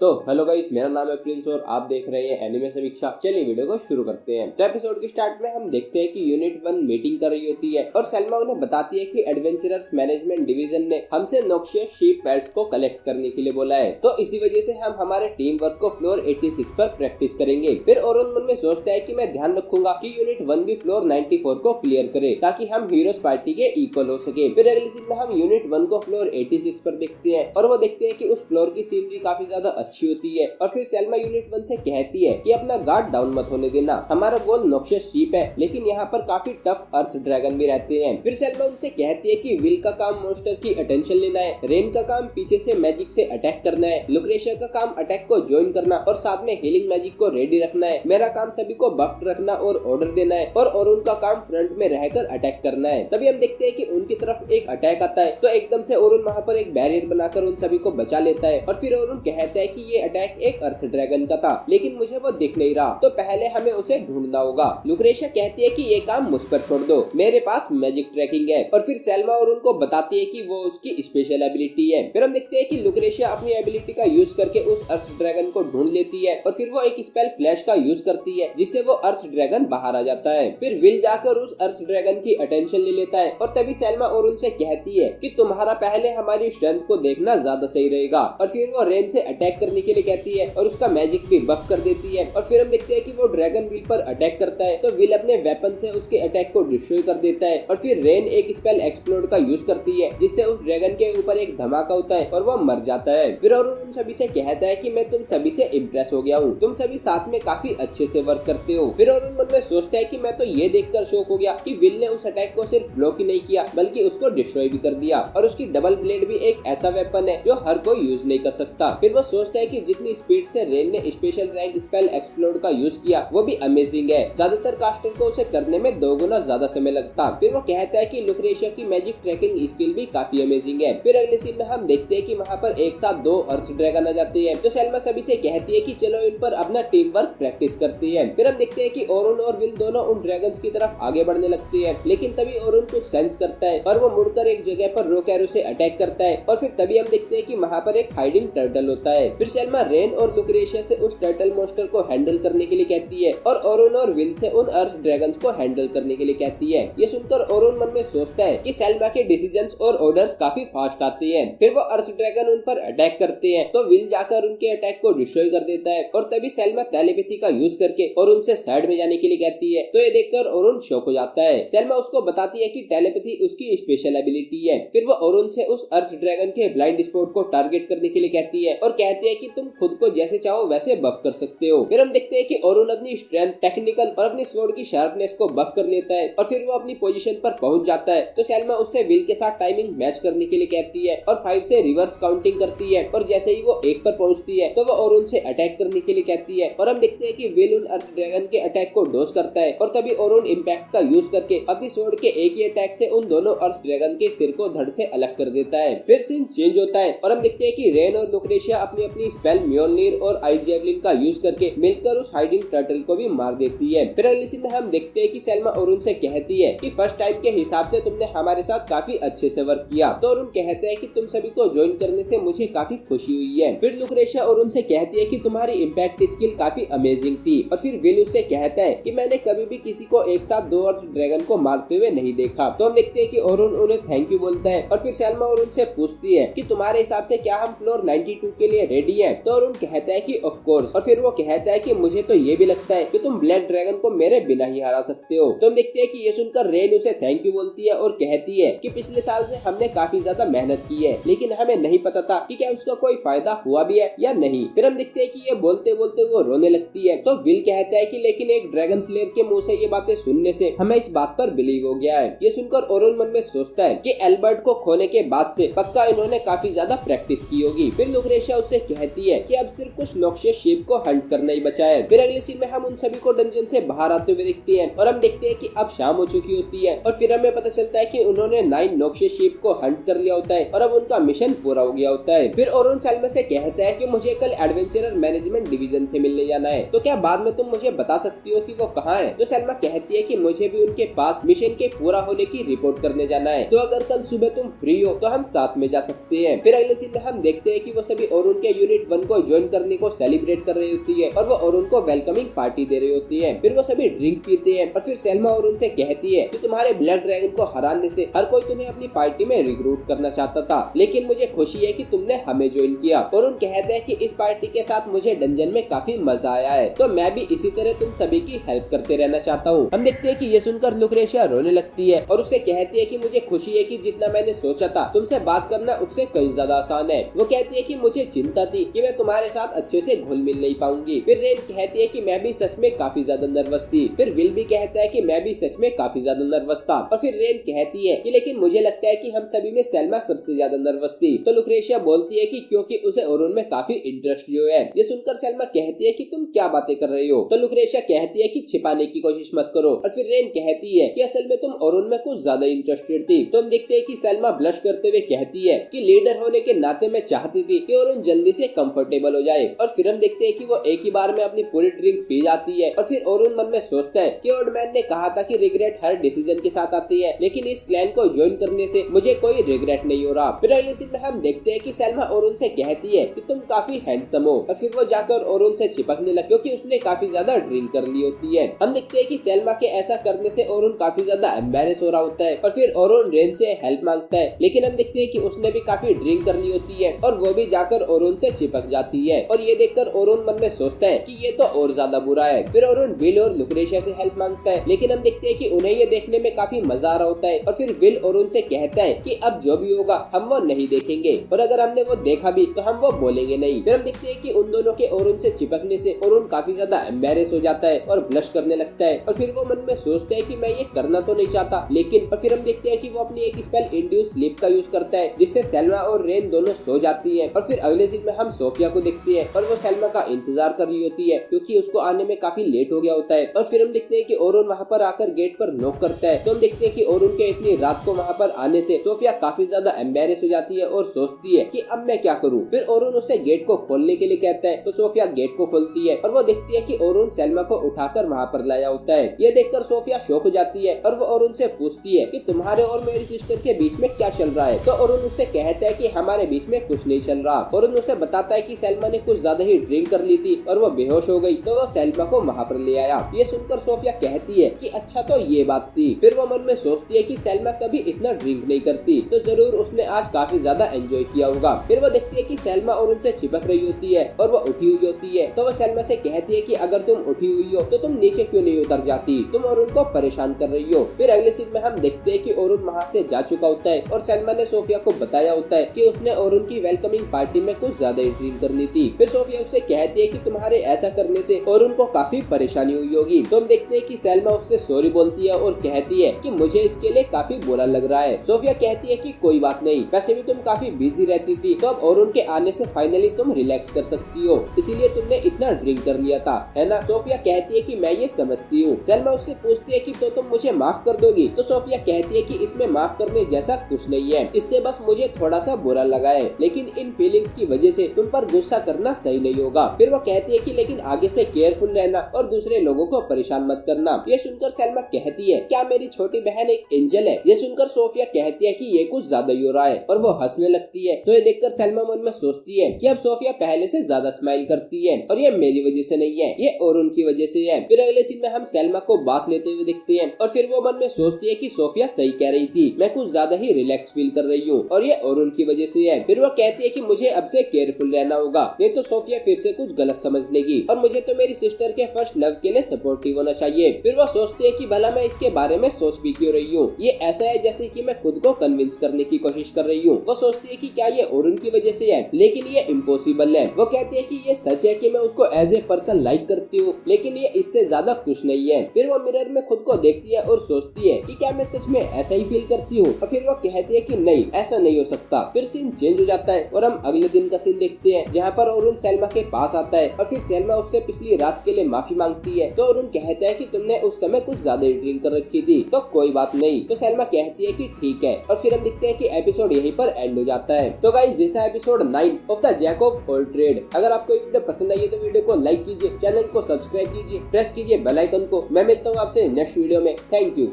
तो hello guys, मेरा नाम है प्रिंस और आप देख रहे हैं एनिमे समीक्षा। चलिए वीडियो को शुरू करते हैं। तो एपिसोड के स्टार्ट में हम देखते हैं कि यूनिट 1 मीटिंग कर रही होती है और सलमा उन्हें बताती है कि एडवेंचरर्स मैनेजमेंट डिवीजन ने हमसे नॉक्शियस शीप पैड्स को कलेक्ट करने के लिए बोला है, तो इसी वजह से हम हमारे टीम वर्क को फ्लोर 86 पर प्रैक्टिस करेंगे। फिर ओरन मन में सोचता है कि मैं ध्यान रखूंगा कि यूनिट 1 भी फ्लोर 94 को क्लियर करे ताकि हम हीरोज पार्टी के इक्वल हो सके। फिर अगली सीन में हम यूनिट 1 को फ्लोर 86 पर देखते हैं और वो देखते हैं कि उस फ्लोर की सीनरी काफी ज्यादा अच्छी होती है। और फिर सेल्मा यूनिट 1 से कहती है कि अपना गार्ड डाउन मत होने देना, हमारा गोल नॉक्शियस शीप है लेकिन यहाँ पर काफी टफ अर्थ ड्रैगन भी रहते हैं। फिर सेल्मा उनसे कहती है कि विल का काम मॉन्स्टर की अटेंशन लेना है, रेन का काम पीछे से मैजिक से अटैक करना है, लुक्रेशिया का काम अटैक को ज्वाइन करना और साथ में हीलिंग मैजिक को रेडी रखना है, मेरा काम सभी को बफ्ड रखना और ऑर्डर देना है और उनका काम फ्रंट में रहकर अटैक करना है। तभी हम देखते हैं कि उनकी तरफ एक अटैक आता है तो एकदम से ओरुन वहाँ पर एक बैरियर बनाकर उन सभी को बचा लेता है और फिर ओरुन कहता है कि ये अटैक एक अर्थ ड्रैगन का था लेकिन मुझे वो दिख नहीं रहा, तो पहले हमें उसे ढूंढना होगा। लुक्रेशिया कहती है कि ये काम मुझ पर छोड़ दो, मेरे पास मैजिक ट्रैकिंग है। और फिर सेल्मा और उनको बताती है कि वो उसकी स्पेशल एबिलिटी है। फिर हम देखते हैं कि लुक्रेशिया अपनी एबिलिटी का यूज करके उस अर्थ ड्रैगन को ढूंढ लेती है और फिर वो एक स्पेल फ्लैश का यूज करती है जिससे वो अर्थ ड्रैगन बाहर आ जाता है। फिर विल जाकर उस अर्थ ड्रैगन की अटेंशन ले लेता है और तभी सेल्मा और उनसे कहती है कि तुम्हारा पहले हमारी स्ट्रेंथ को देखना ज्यादा सही रहेगा। और फिर वो रेन से अटैक करने के लिए कहती है और उसका मैजिक भी बफ कर देती है। और फिर हम देखते हैं कि वो ड्रैगन विल पर अटैक करता है तो विल अपने वेपन से उसके अटैक को डिस्ट्रॉय कर देता है। और फिर रेन एक स्पेल एक्सप्लोड का यूज करती है जिससे उस ड्रैगन के ऊपर एक धमाका होता है और वो मर जाता है। फिर और उन सभी से कहता है कि मैं तुम सभी से इम्प्रेस हो गया हूँ, तुम सभी साथ में काफी अच्छे से वर्क करते हो। फिर और मन में सोचता है कि मैं तो ये देखकर शॉक हो गया कि विल ने उस अटैक को सिर्फ ब्लॉक ही नहीं किया बल्कि उसको डिस्ट्रॉय भी कर दिया और उसकी डबल ब्लेड भी एक ऐसा वेपन है जो हर कोई यूज नहीं कर सकता। फिर वो सोचता है कि जितनी स्पीड से रेन ने स्पेशल रैंक स्पेल एक्सप्लोड का यूज किया वो भी अमेजिंग है, ज्यादातर कास्टर को उसे करने में 2 गुना ज्यादा समय लगता। फिर वो कहता है कि लुक्रेशिया की मैजिक ट्रैकिंग स्किल भी काफी अमेजिंग है। फिर अगले सीन में हम देखते हैं कि वहाँ पर एक साथ 2 अर्थ ड्रैगन आ जाते हैं तो सेल्मा सभी से कहती है कि चलो इन पर अपना टीम वर्क प्रैक्टिस करते हैं। फिर हम देखते हैं कि ओरुन और विल दोनों उन ड्रैगन्स की तरफ आगे बढ़ने लगते हैं लेकिन तभी ओरुन कुछ सेंस करता है और वो मुड़कर एक जगह पर रॉक एरो से अटैक करता है और फिर तभी हम देखते हैं कि वहाँ पर एक हाइडिंग टर्टल होता है। फिर सेल्मा रेन और लुक्रेशिया से उस टर्टल मॉन्स्टर को हैंडल करने के लिए कहती है और ओरुन और विल से उन अर्थ ड्रैगन्स को हैंडल करने के लिए कहती है। ये सुनकर ओरुन मन में सोचता है कि सेल्मा के डिसीजंस और ऑर्डर्स काफी फास्ट आते हैं। फिर वो अर्थ ड्रैगन उन पर अटैक करते हैं तो विल जाकर उनके अटैक को डिस्ट्रॉय कर देता है और तभी सेल्मा टेलीपैथी का यूज करके और उनसे साइड में जाने के लिए कहती है तो ये देखकर ओरुन शॉक हो जाता है। सेल्मा उसको बताती है कि टेलीपैथी उसकी स्पेशल एबिलिटी है। फिर वो ओरुन से उस अर्थ ड्रैगन के ब्लाइंड स्पॉट को टारगेट करने के लिए कहती है और कहती है कि तुम खुद को जैसे चाहो वैसे बफ कर सकते हो। फिर हम देखते हैं कि ओरुन अपनी स्ट्रेंथ, टेक्निकल और अपनी स्वॉर्ड की शार्पनेस को बफ कर लेता है और फिर वो अपनी पोजीशन पर पहुंच जाता है तो सेल्मा उससे विल के साथ टाइमिंग मैच करने के लिए कहती है और 5 से रिवर्स काउंटिंग करती है और जैसे ही वो 1 पर पहुंचती है तो वो ओरुन से अटैक करने के लिए कहती है और हम देखते हैं कि विल उन अर्थ ड्रैगन के अटैक को डोज करता है और तभी ओरुन इम्पैक्ट का यूज करके अपनी स्वॉर्ड के एक ही अटैक से उन दोनों अर्थ ड्रैगन के सिर को धड़ से अलग कर देता है। फिर सीन चेंज होता है और हम देखते हैं कि रेन और लुक्रेशिया अपनी अपनी स्पेल म्योल्निर और आइस जेवलिन का यूज करके मिलकर उस हाइडिंग टर्टल को भी मार देती है। फिर अगले सीन में हम देखते हैं कि सेल्मा ओरुन से कहती है कि फर्स्ट टाइम के हिसाब से तुमने हमारे साथ काफी अच्छे से वर्क किया। तो ओरुन कहते हैं कि तुम सभी को ज्वाइन करने से मुझे काफी खुशी हुई है। फिर लुक्रेशिया ओरुन से कहती है कि तुम्हारी इम्पैक्ट स्किल काफी अमेजिंग थी और फिर विल उससे कहता है कि मैंने कभी भी किसी को एक साथ 2 अर्थ ड्रैगन को मारते हुए नहीं देखा। तो हम देखते हैं कि ओरुन उन्हें थैंक यू बोलता है और फिर सेल्मा ओरुन से पूछती है कि तुम्हारे हिसाब से क्या हम फ्लोर 92 के लिए रेडी हैं? तो ओरुन कहता है कि ऑफ कोर्स और फिर वो कहता है कि मुझे तो ये भी लगता है कि तुम ब्लैक ड्रैगन को मेरे बिना ही हरा सकते हो। तो हम देखते हैं कि ये सुनकर रेन उसे थैंक यू बोलती है और कहती है कि पिछले साल से हमने काफी ज्यादा मेहनत की है लेकिन हमें नहीं पता था कि क्या उसका कोई फायदा हुआ भी है या नहीं। फिर हम देखते हैं कि ये बोलते बोलते वो रोने लगती है तो विल कहता है कि लेकिन एक ड्रैगन स्लेयर के मुंह से ये बातें सुनने से हमें इस बात पर बिलीव हो गया है। ये सुनकर ओरुन मन में सोचता है कि एल्बर्ट को खोने के बाद से पक्का इन्होंने काफी ज्यादा प्रैक्टिस की होगी। फिर लुक्रेशिया उससे कहती है कि अब सिर्फ कुछ नॉक्शियस शीप को हंट करना ही बचा है। फिर अगले सीन में हम उन सभी को डंजन से बाहर आते हुए देखते हैं और हम देखते हैं कि अब शाम हो चुकी होती है और फिर हमें पता चलता है कि उन्होंने 9 नॉक्शियस शीप को हंट कर लिया होता है और अब उनका मिशन पूरा हो गया होता है। फिर ओरुन सेल्मा से कहता है कि मुझे कल एडवेंचरर मैनेजमेंट डिवीजन से मिलने जाना है, तो क्या बाद में तुम मुझे बता सकती हो कि वो कहाँ है? तो सेल्मा कहती है कि मुझे भी उनके पास मिशन के पूरा होने की रिपोर्ट करने जाना है, तो अगर कल सुबह तुम फ्री हो तो हम साथ में जा सकते हैं। फिर अगले सीन में हम देखते हैं कि वो सभी ओरुन के यूनिट यूनिट 1 को ज्वाइन करने को सेलिब्रेट कर रही होती है और वो अरुण को वेलकमिंग पार्टी दे रही होती है। फिर वो सभी ड्रिंक पीते हैं और फिर सैल्मा अरुण से कहती है कि तुम्हारे ब्लैक ड्रैगन को हराने से हर कोई तुम्हें अपनी पार्टी में रिक्रूट करना चाहता था, लेकिन मुझे खुशी है कि तुमने हमें ज्वाइन किया। अरुण कहते हैं कि इस पार्टी के साथ मुझे डंजन में काफी मजा आया है, तो मैं भी इसी तरह तुम सभी की हेल्प करते रहना चाहता हूँ। हम देखते हैं कि ये सुनकर लुक्रेशिया रोने लगती है और उससे कहती है कि मुझे खुशी है कि जितना मैंने सोचा था तुमसे बात करना उससे कहीं ज्यादा आसान है। वो कहती है कि मुझे चिंता थी कि मैं तुम्हारे साथ अच्छे से घुल मिल नहीं पाऊंगी। फिर रेन कहती है कि मैं भी सच में काफी ज्यादा नर्वस थी। फिर विल भी कहता है कि मैं भी सच में काफी ज्यादा नर्वस था। और फिर रेन कहती है कि लेकिन मुझे लगता है कि हम सभी में सैल्मा सबसे ज्यादा नर्वस थी। तो लुक्रेशिया बोलती है कि क्योंकि उसे अरुण में काफी इंटरेस्ट जो है। ये सुनकर सैल्मा कहती है कि तुम क्या बातें कर रही हो। तो लुक्रेशिया कहती है कि छिपाने की कोशिश मत करो। और फिर रेन कहती है कि असल में तुम अरुण में कुछ ज्यादा इंटरेस्टेड थी। तो हम देखते हैं कि सैल्मा ब्लश करते हुए कहती है कि लीडर होने के नाते मैं चाहती थी कि अरुण जल्दी से कंफर्टेबल हो जाए। और फिर हम देखते हैं कि वो एक ही बार में अपनी पूरी ड्रिंक पी जाती है। और फिर अरुण मन में सोचता है कि ओल्ड मैन ने कहा था कि रिग्रेट हर डिसीजन के साथ आती है, लेकिन इस क्लैन को ज्वाइन करने से मुझे कोई रिग्रेट नहीं हो रहा। फिर अगले सीन में हम देखते हैं कि सैल्मा अरुण से कहती है कि तुम काफी हैंडसम हो। और फिर वो जाकर अरुण से चिपकने लगे क्योंकि उसने काफी ज्यादा ड्रिंक कर ली होती है। हम देखते हैं कि सैल्मा के ऐसा करने से अरुण काफी ज्यादा एम्बैरेस हो रहा होता है। और फिर अरुण रेन से हेल्प मांगता है, लेकिन हम देखते हैं कि उसने भी काफी ड्रिंक कर ली होती है और वो भी जाकर अरुण से चिपक जाती है। और ये देखकर अरुण मन में सोचता है कि ये तो और ज्यादा बुरा है। फिर अरुण विल और लुक्रेशिया से हेल्प मांगता है, लेकिन हम देखते हैं कि उन्हें ये देखने में काफी मजा आ रहा होता है। और फिर विल अरुण से कहता है कि अब जो भी होगा हम वो नहीं देखेंगे, और अगर हमने वो देखा भी तो हम वो बोलेंगे नहीं। फिर हम देखते हैं कि उन दोनों के अरुण से चिपकने से अरुण काफी ज्यादा एम्बैरेस हो जाता है और ब्लश करने लगता है। और फिर वो मन में सोचता है कि मैं ये करना तो नहीं चाहता, लेकिन और फिर हम देखते हैं कि वो अपनी एक स्पेल इंड्यूस स्लीप का यूज करता है, जिससे सैल्मा और रेन दोनों सो जाती है। और फिर अगले सीन में हम सोफिया को देखते हैं और वो सैल्मा का इंतजार कर रही होती है क्योंकि उसको आने में काफी लेट हो गया होता है। और फिर हम देखते हैं कि अरुण वहाँ पर आकर गेट पर नॉक करता है। तो हम देखते हैं कि अरुण के इतनी रात को वहाँ पर आने से सोफिया काफी ज्यादा एम्बैरेस हो जाती है और सोचती है कि अब मैं क्या करूँ। फिर अरुण उसे गेट को खोलने के लिए कहता है, तो सोफिया गेट को खोलती है और वो देखती है कि अरुण सैल्मा को उठाकर वहाँ पर लाया होता है। ये देखकर सोफिया शॉक हो जाती है और वो अरुण से पूछती है कि तुम्हारे और मेरी सिस्टर के बीच में क्या चल रहा है। तो अरुण उससे कहता है कि हमारे बीच में कुछ नहीं चल रहा। अरुण उसे बताता है कि सैल्मा ने कुछ ज्यादा ही ड्रिंक कर ली थी और वो बेहोश हो गई, तो वो सैल्मा को वहाँ पर ले आया। ये सुनकर सोफिया कहती है कि अच्छा तो ये बात थी। फिर वो मन में सोचती है कि सैल्मा कभी इतना ड्रिंक नहीं करती, तो जरूर उसने आज काफी ज्यादा एंजॉय किया होगा। फिर वो देखती है कि सैल्मा अरुण से चिपक रही होती है और वो उठी हुई होती है। तो वो सैल्मा से कहती है कि अगर तुम उठी हुई हो तो तुम नीचे क्यों नहीं उतर जाती, तुम अरुण को परेशान कर रही हो। फिर अगले सीन में हम देखते हैं कि अरुण वहाँ से जा चुका होता है और सैल्मा ने सोफिया को बताया होता है कि उसने अरुण की वेलकमिंग पार्टी में कुछ ज्यादा ही ड्रिंक कर ली थी। फिर सोफिया उससे कहती है कि तुम्हारे ऐसा करने से अरुण को काफी परेशानी हुई होगी। तो हम देखते हैं कि सैल्मा उससे सॉरी बोलती है और कहती है कि मुझे इसके लिए काफी बुरा लग रहा है। सोफिया कहती है कि कोई बात नहीं, वैसे भी तुम काफी बिजी रहती थी, तो अब अरुण के आने से फाइनली तुम रिलैक्स कर सकती हो, इसीलिए तुमने इतना ड्रिंक कर लिया था, है ना। सोफिया कहती है कि मैं ये समझती हूँ। सैल्मा उससे पूछती है कि तो तुम मुझे माफ कर दोगी। तो सोफिया कहती है कि इसमें माफ करने जैसा कुछ नहीं है, इससे बस मुझे थोड़ा सा बुरा लगा है, लेकिन इन फीलिंग्स की वजह से तुम पर गुस्सा करना सही नहीं होगा। फिर वो कहती है कि लेकिन आगे से केयरफुल रहना और दूसरे लोगों को परेशान मत करना। ये सुनकर सैल्मा कहती है, क्या मेरी छोटी बहन एक एंजल है। ये सुनकर सोफिया कहती है कि ये कुछ ज्यादा ही हो रहा है और वो हंसने लगती है। तो ये देखकर सैल्मा मन में सोचती है कि अब सोफिया पहले से ज्यादा स्माइल करती है और ये मेरी वजह से नहीं है, ये अरुण की वजह से है। फिर अगले सीन में हम सैल्मा को बात लेते हुए देखते हैं और फिर वो मन में सोचती है कि सोफिया सही कह रही थी, मैं कुछ ज्यादा ही रिलैक्स फील कर रही हूँ और ये अरुण की वजह से है। फिर वो कहती है कि मुझे अब से केयरफुल रहना होगा, नहीं तो सोफिया फिर से कुछ गलत समझ लेगी और मुझे तो मेरी सिस्टर के फर्स्ट लव के लिए सपोर्टिव होना चाहिए। फिर वो सोचती है कि भला मैं इसके बारे में सोच भी क्यों रही हूँ, ये ऐसा है जैसे कि मैं खुद को कन्विंस करने की कोशिश कर रही हूँ। वो सोचती है कि क्या ये अरुण की वजह से है, लेकिन ये इम्पॉसिबल है। वो कहती है कि ये सच है कि मैं उसको एज ए पर्सन लाइक करती हूँ, लेकिन ये इससे ज्यादा कुछ नहीं है। फिर वो मिरर में खुद को देखती है और सोचती है कि क्या मैं सच में ऐसा ही फील करती हूँ, और फिर वो कहती है कि नहीं, ऐसा नहीं हो सकता। फिर सीन चेंज हो जाता है और हम अगले दिन का सीन देखते हैं जहाँ पर अरुण सैल्मा के पास आता है और फिर सैल्मा उससे पिछली रात के लिए माफी मांगती है। तो अरुण कहता है कि तुमने उस समय कुछ ज्यादा ड्रिंक कर रखी थी, तो कोई बात नहीं। तो सैल्मा कहती है कि ठीक है, और फिर हम देखते हैं कि एपिसोड यहीं पर एंड हो जाता है। तो गाइस, ये था episode 9 of the jack of all trade. अगर आपको वीडियो पसंद आई है तो वीडियो को लाइक कीजिए, चैनल को सब्सक्राइब कीजिए, प्रेस कीजिए बेल आइकन को। मैं मिलता हूँ आपसे नेक्स्ट वीडियो में। Thank you.